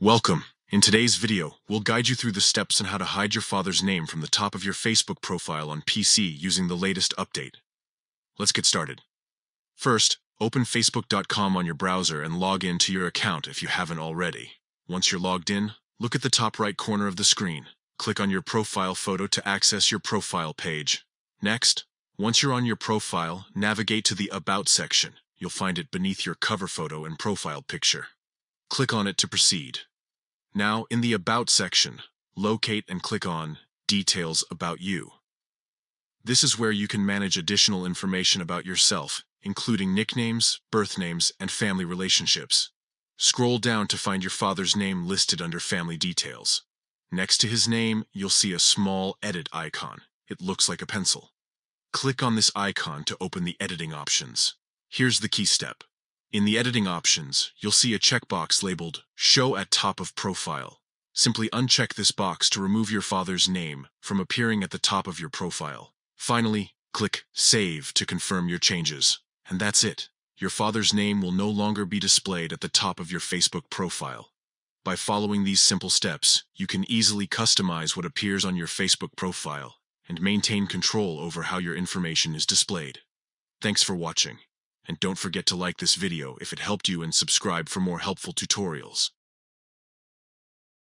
Welcome. In today's video, we'll guide you through the steps on how to hide your father's name from the top of your Facebook profile on PC using the latest update. Let's get started. First, open facebook.com on your browser and log in to your account if you haven't already. Once you're logged in, look at the top right corner of the screen. Click on your profile photo to access your profile page. Next, once you're on your profile, navigate to the About section. You'll find it beneath your cover photo and profile picture. Click on it to proceed. Now, in the About section, locate and click on Details About You. This is where you can manage additional information about yourself, including nicknames, birth names, and family relationships. Scroll down to find your father's name listed under Family Details. Next to his name, you'll see a small Edit icon. It looks like a pencil. Click on this icon to open the editing options. Here's the key step. In the editing options, you'll see a checkbox labeled Show at Top of Profile. Simply uncheck this box to remove your father's name from appearing at the top of your profile. Finally, click Save to confirm your changes. And that's it. Your father's name will no longer be displayed at the top of your Facebook profile. By following these simple steps, you can easily customize what appears on your Facebook profile and maintain control over how your information is displayed. Thanks for watching. And don't forget to like this video if it helped you and subscribe for more helpful tutorials.